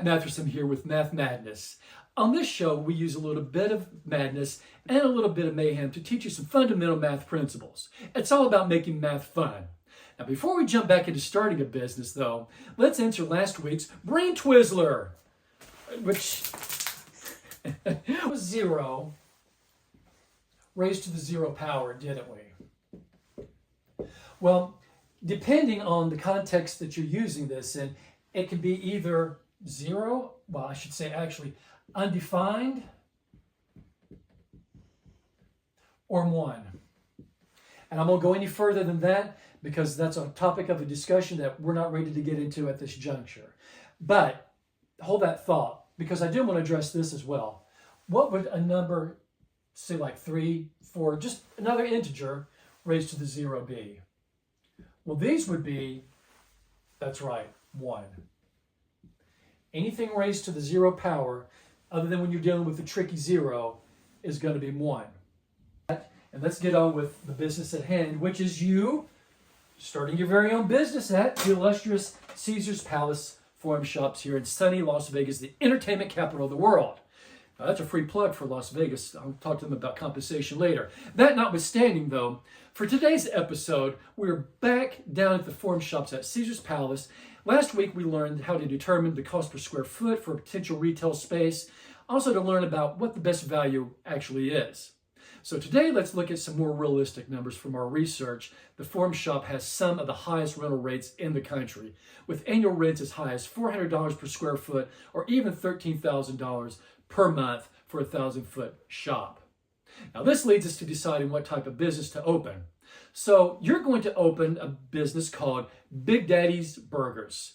Matt Mathersum here with Math Madness. On this show, we use a little bit of madness and a little bit of mayhem to teach you some fundamental math principles. It's all about making math fun. Now, before we jump back into starting a business, though, let's answer last week's Brain Twizzler, which was 0 raised to the 0 power, didn't we? Well, depending on the context that you're using this in, it can be either 0, well, I should say actually undefined, or 1. And I won't go any further than that because that's a topic of a discussion that we're not ready to get into at this juncture. But hold that thought, because I do want to address this as well. What would a number, say like 3, 4, just another integer raised to the 0 be? Well, these would be, that's right, 1. Anything raised to the 0 power, other than when you're dealing with the tricky 0, is going to be 1. And let's get on with the business at hand, which is you starting your very own business at the illustrious Caesar's Palace Forum Shops here in sunny Las Vegas, the entertainment capital of the world. Now, that's a free plug for Las Vegas. I'll talk to them about compensation later. That notwithstanding, though, for today's episode, we're back down at the Forum Shops at Caesar's Palace. Last week, we learned how to determine the cost per square foot for a potential retail space, also to learn about what the best value actually is. So today, let's look at some more realistic numbers from our research. The Forum Shop has some of the highest rental rates in the country, with annual rents as high as $400 per square foot or even $13,000 per month for a 1,000-foot shop. Now, this leads us to deciding what type of business to open. So you're going to open a business called Big Daddy's Burgers.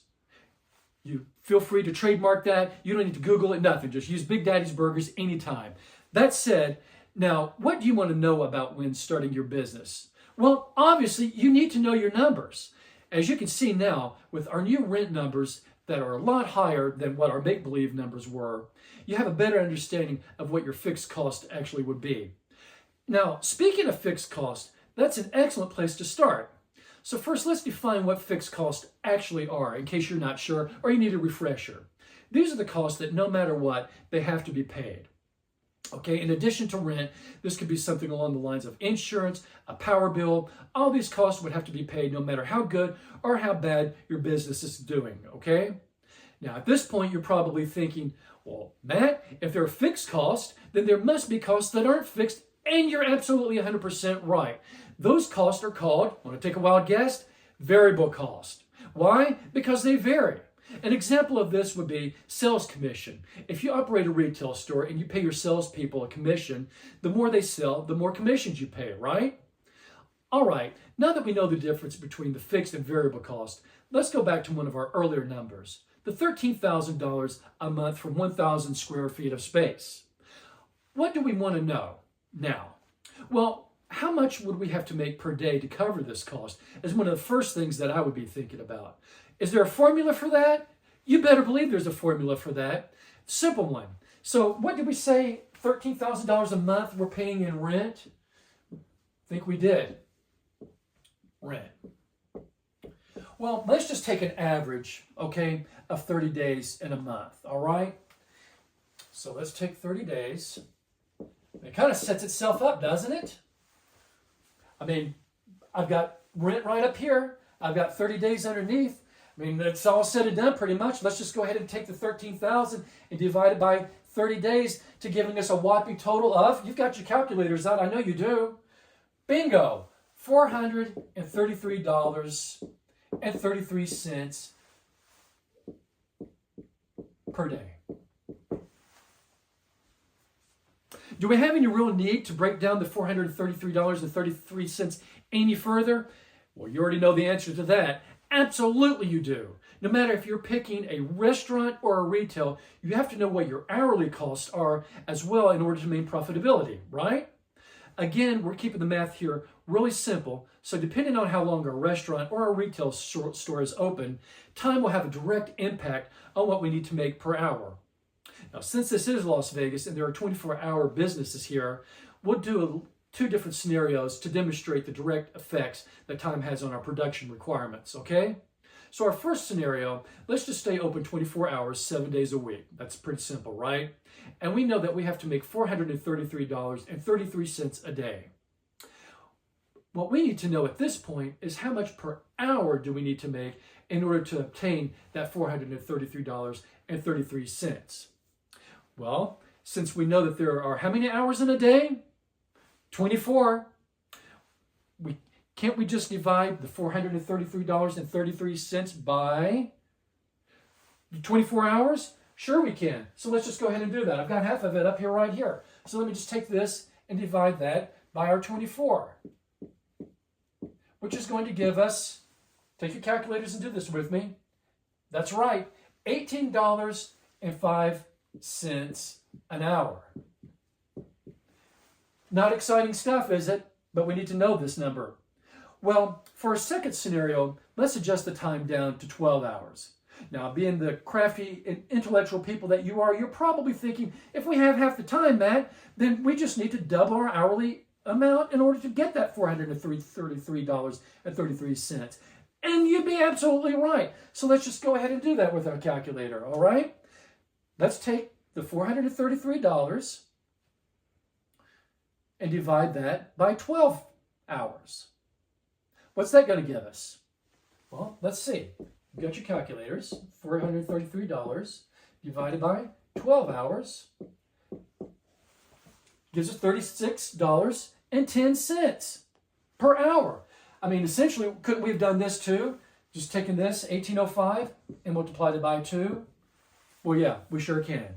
You feel free to trademark that. You don't need to Google it, nothing. Just use Big Daddy's Burgers anytime. That said, now, what do you want to know about when starting your business? Well, obviously, you need to know your numbers. As you can see now, with our new rent numbers that are a lot higher than what our make-believe numbers were, you have a better understanding of what your fixed cost actually would be. Now, speaking of fixed cost, that's an excellent place to start. So first, let's define what fixed costs actually are, in case you're not sure or you need a refresher. These are the costs that no matter what, they have to be paid. Okay, in addition to rent, this could be something along the lines of insurance, a power bill. All these costs would have to be paid no matter how good or how bad your business is doing, okay? Now, at this point, you're probably thinking, well, Matt, if they're fixed costs, then there must be costs that aren't fixed, and you're absolutely 100% right. Those costs are called, want to take a wild guess? Variable cost. Why? Because they vary. An example of this would be sales commission. If you operate a retail store and you pay your salespeople a commission, the more they sell, the more commissions you pay, right? All right, now that we know the difference between the fixed and variable cost, let's go back to one of our earlier numbers, the $13,000 a month for 1,000 square feet of space. What do we want to know now? Well, how much would we have to make per day to cover this cost is one of the first things that I would be thinking about. Is there a formula for that? You better believe there's a formula for that. Simple one. So what did we say? $13,000 a month we're paying in rent? I think we did. Rent. Well, let's just take an average, okay, of 30 days in a month, all right? So let's take 30 days. It kind of sets itself up, doesn't it? I mean, I've got rent right up here. I've got 30 days underneath. I mean, it's all said and done pretty much. Let's just go ahead and take the 13,000 and divide it by 30 days to giving us a whopping total of, you've got your calculators out, I know you do. Bingo, $433.33 per day. Do we have any real need to break down the $433.33 any further? Well, you already know the answer to that. Absolutely you do. No matter if you're picking a restaurant or a retail, you have to know what your hourly costs are as well in order to maintain profitability, right? Again, we're keeping the math here really simple. So depending on how long a restaurant or a retail store is open, time will have a direct impact on what we need to make per hour. Now, since this is Las Vegas and there are 24-hour businesses here, we'll do two different scenarios to demonstrate the direct effects that time has on our production requirements, okay? So our first scenario, let's just stay open 24 hours, 7 days a week. That's pretty simple, right? And we know that we have to make $433.33 a day. What we need to know at this point is how much per hour do we need to make in order to obtain that $433.33. Well, since we know that there are how many hours in a day? 24. Can't we just divide the $433.33 by 24 hours? Sure we can. So let's just go ahead and do that. I've got half of it up here right here. So let me just take this and divide that by our 24, which is going to give us, take your calculators and do this with me. That's right, $18.05 an hour. Not exciting stuff, is it? But we need to know this number. Well, for our second scenario, let's adjust the time down to 12 hours. Now, being the crafty and intellectual people that you are, you're probably thinking, if we have half the time, Matt, then we just need to double our hourly amount in order to get that $433.33. And you'd be absolutely right. So let's just go ahead and do that with our calculator, all right? Let's take the $433 and divide that by 12 hours. What's that going to give us? Well, let's see. You've got your calculators. $433 divided by 12 hours gives us $36.10 per hour. I mean, essentially, couldn't we have done this too? Just taken this, 1805, and multiplied it by 2? Well, yeah, we sure can.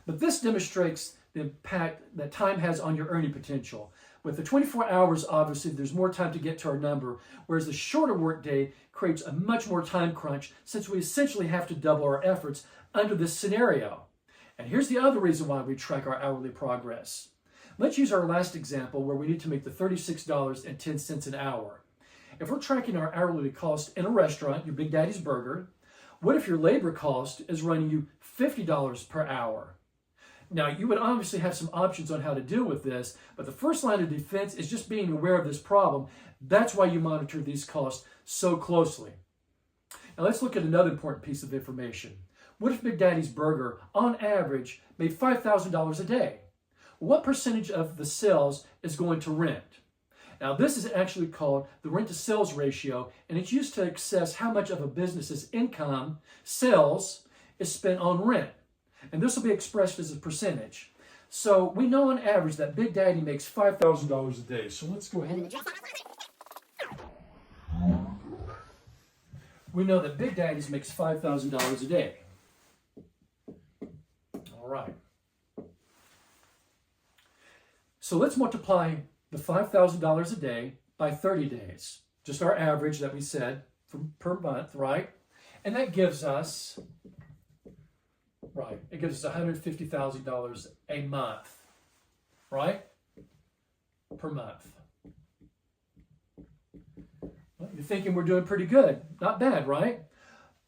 But this demonstrates the impact that time has on your earning potential. With the 24 hours, obviously, there's more time to get to our number, whereas the shorter workday creates a much more time crunch since we essentially have to double our efforts under this scenario. And here's the other reason why we track our hourly progress. Let's use our last example where we need to make the $36.10 an hour. If we're tracking our hourly cost in a restaurant, your Big Daddy's Burger, what if your labor cost is running you $50 per hour? Now, you would obviously have some options on how to deal with this, but the first line of defense is just being aware of this problem. That's why you monitor these costs so closely. Now, let's look at another important piece of information. What if Big Daddy's Burger, on average, made $5,000 a day? What percentage of the sales is going to rent? Now, this is actually called the rent-to-sales ratio, and it's used to assess how much of a business's income, sales, is spent on rent. And this will be expressed as a percentage. So we know on average that Big Daddy makes $5,000 a day. So let's go ahead and... We know that Big Daddy's makes $5,000 a day. All right. So let's multiply the $5,000 a day by 30 days. Just our average that we said per month, right? And that gives us... Right, it gives us $150,000 a month, right? Per month. Well, you're thinking we're doing pretty good. Not bad, right?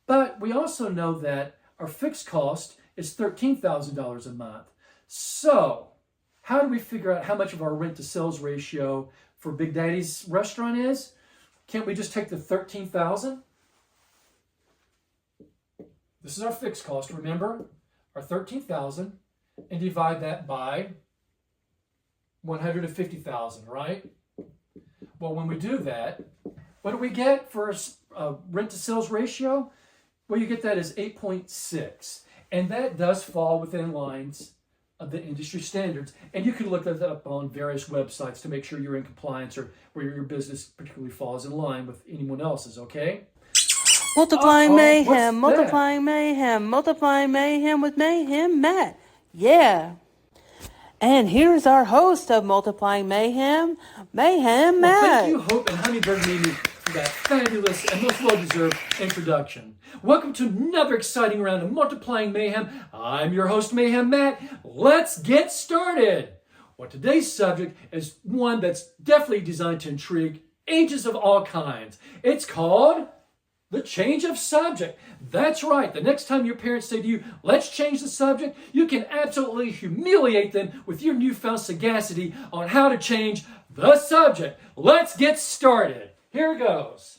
But we also know that our fixed cost is $13,000 a month. So, how do we figure out how much of our rent to sales ratio for Big Daddy's restaurant is? Can't we just take the $13,000? This is our fixed cost, remember? Our $13,000, and divide that by $150,000, right? Well, when we do that, what do we get for a rent-to-sales ratio? Well, you get that as 8.6, and that does fall within lines of the industry standards. And you can look that up on various websites to make sure you're in compliance or where your business particularly falls in line with anyone else's, okay? Multiplying mayhem, multiplying mayhem, multiplying mayhem with Mayhem Matt. Yeah. And here's our host of Multiplying Mayhem, Mayhem Matt. Thank you, Hope and Hummingbird Mimi, for that fabulous and most well-deserved introduction. Welcome to another exciting round of Multiplying Mayhem. I'm your host, Mayhem Matt. Let's get started. Well, today's subject is one that's definitely designed to intrigue ages of all kinds. It's called... the change of subject. That's right. The next time your parents say to you, let's change the subject, you can absolutely humiliate them with your newfound sagacity on how to change the subject. Let's get started. Here goes.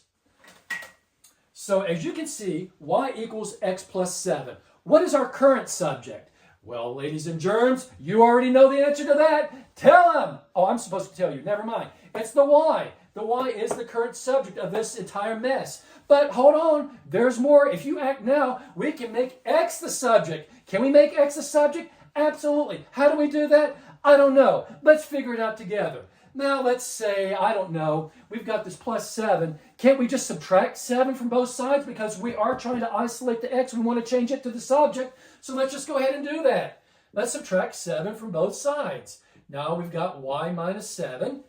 So as you can see, y equals x plus 7. What is our current subject? Well, ladies and germs, you already know the answer to that. Tell them. Oh, I'm supposed to tell you. Never mind. It's the y. The y is the current subject of this entire mess. But hold on. There's more. If you act now, we can make x the subject. Can we make x the subject? Absolutely. How do we do that? I don't know. Let's figure it out together. Now, let's say, I don't know, we've got this plus 7. Can't we just subtract 7 from both sides? Because we are trying to isolate the x. We want to change it to the subject. So let's just go ahead and do that. Let's subtract 7 from both sides. Now we've got y minus 7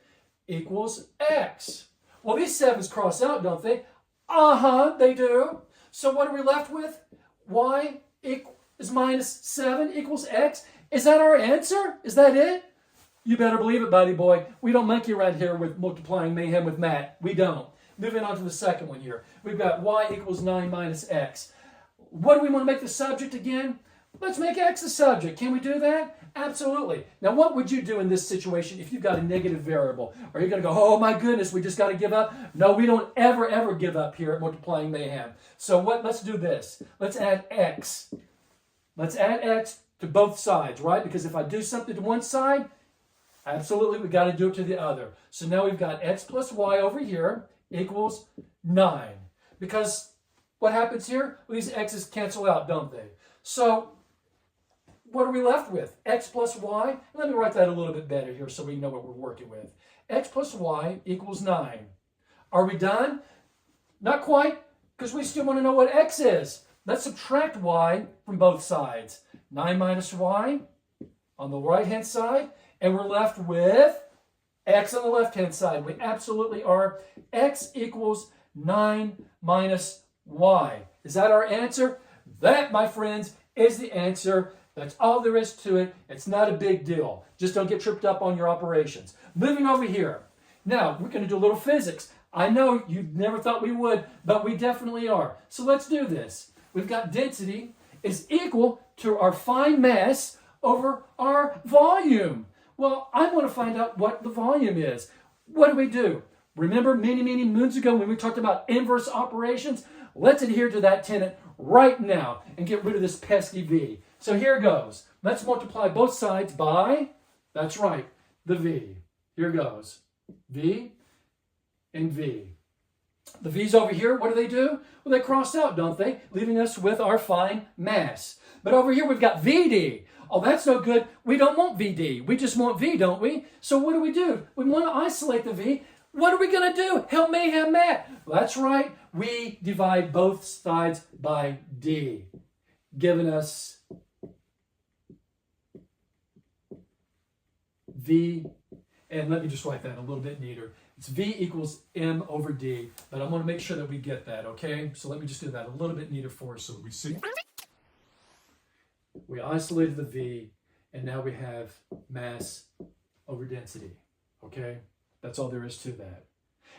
equals x. Well, these 7's cross out, don't they? They do. So what are we left with? Y is minus 7 equals x. Is that our answer? Is that it? You better believe it, buddy boy. We don't monkey around here with multiplying mayhem with Matt. We don't. Moving on to the second one here. We've got y equals 9 minus x. What do we want to make the subject again? Let's make x the subject. Can we do that? Absolutely. Now, what would you do in this situation if you've got a negative variable? Are you going to go, oh my goodness, we just got to give up? No, we don't ever give up here at multiplying mayhem. So let's do this. Let's add x. Let's add x to both sides, right? Because if I do something to one side, absolutely, we got to do it to the other. So now we've got x plus y over here equals 9. Because what happens here? Well, these x's cancel out, don't they? So what are we left with? X plus y. Let me write that a little bit better here so we know what we're working with. X plus y equals 9. Are we done? Not quite, because we still want to know what x is. Let's subtract y from both sides. 9 minus y on the right-hand side. And we're left with x on the left-hand side. We absolutely are. X equals 9 minus y. Is that our answer? That, my friends, is the answer. That's all there is to it. It's not a big deal. Just don't get tripped up on your operations. Moving over here. Now, we're going to do a little physics. I know you never thought we would, but we definitely are. So let's do this. We've got density is equal to our fine mass over our volume. Well, I want to find out what the volume is. What do? Remember many moons ago when we talked about inverse operations? Let's adhere to that tenet right now and get rid of this pesky v. So here goes. Let's multiply both sides by, that's right, the v. Here goes. V and v. The v's over here, what do? Well, they cross out, don't they? Leaving us with our fine mass. But over here we've got VD. Oh, that's no good. We don't want VD. We just want V, don't we? So what do? We want to isolate the V. What are we going to do? Help Mayhem Matt. Well, that's right. We divide both sides by D, giving us V. And let me just write that a little bit neater. It's V equals M over D. But I want to make sure that we get that, okay? So let me just do that a little bit neater for us so we see. We isolated the V, and now we have mass over density, okay? That's all there is to that.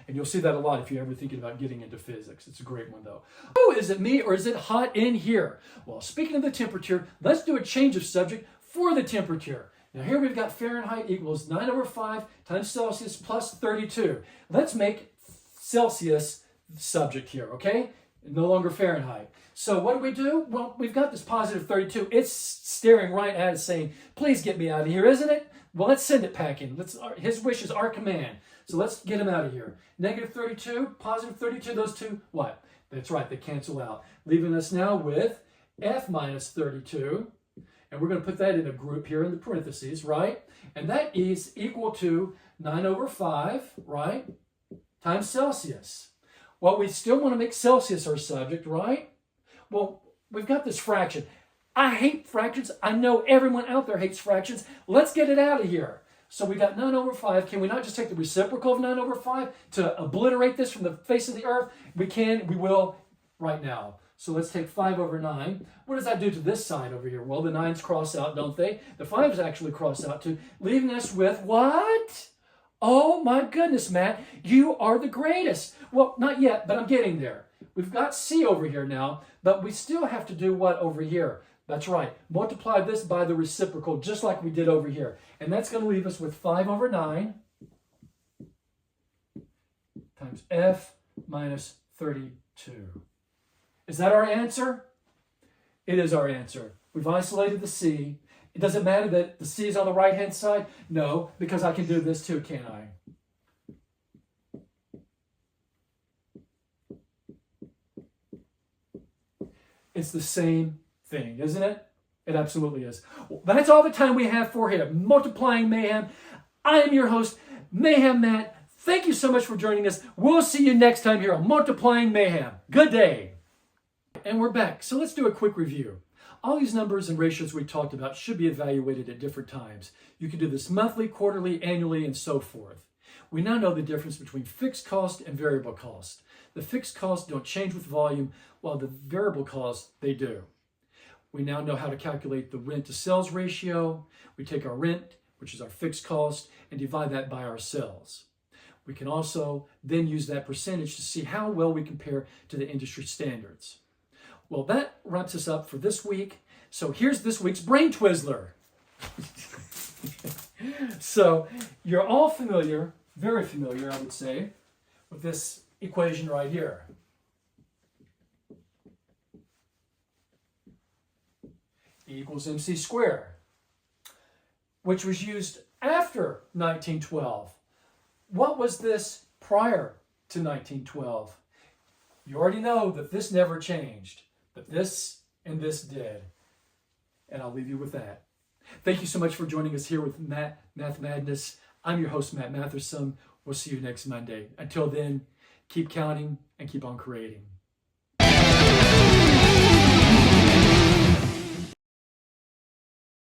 And you'll see that a lot if you're ever thinking about getting into physics. It's a great one, though. Oh, is it me or is it hot in here? Well, speaking of the temperature, let's do a change of subject for the temperature. Now, here we've got Fahrenheit equals 9 over 5 times Celsius plus 32. Let's make Celsius subject here, okay? No longer Fahrenheit. So what do? Well, we've got this positive 32. It's staring right at us saying, please get me out of here, isn't it? Well, let's send it packing. His wish is our command. So let's get him out of here. Negative 32, positive 32, those two, what? That's right, they cancel out. Leaving us now with F minus 32. And we're going to put that in a group here in the parentheses, right? And that is equal to 9 over 5, right? Times Celsius. Well, we still want to make Celsius our subject, right? Well, we've got this fraction. I hate fractions. I know everyone out there hates fractions. Let's get it out of here. So we got 9 over 5. Can we not just take the reciprocal of 9 over 5 to obliterate this from the face of the earth? We can. We will right now. So let's take 5 over 9. What does that do to this side over here? Well, the 9's cross out, don't they? The 5's actually cross out too, leaving us with what? Oh my goodness, Matt, you are the greatest. Well, not yet, but I'm getting there. We've got C over here now, but we still have to do what over here? That's right. Multiply this by the reciprocal, just like we did over here. And that's going to leave us with 5 over 9 times F minus 32. Is that our answer? It is our answer. We've isolated the C. It doesn't matter that the C is on the right-hand side. No, because I can do this too, can't I? It's the same thing, isn't it? It absolutely is. Well, that's all the time we have for here. Multiplying Mayhem. I am your host, Mayhem Matt. Thank you so much for joining us. We'll see you next time here on Multiplying Mayhem. Good day. And we're back. So let's do a quick review. All these numbers and ratios we talked about should be evaluated at different times. You can do this monthly, quarterly, annually, and so forth. We now know the difference between fixed cost and variable cost. The fixed costs don't change with volume, while the variable costs, they do. We now know how to calculate the rent to sales ratio. We take our rent, which is our fixed cost, and divide that by our sales. We can also then use that percentage to see how well we compare to the industry standards. Well, that wraps us up for this week. So here's this week's Brain Twizzler. So you're all familiar, very familiar, I would say, with this equation right here. E equals mc squared, which was used after 1912. What was this prior to 1912? You already know that this never changed, but this and this did. And I'll leave you with that. Thank you so much for joining us here with Math Madness. I'm your host, Matt Mathersum. We'll see you next Monday. Until then, keep counting and keep on creating.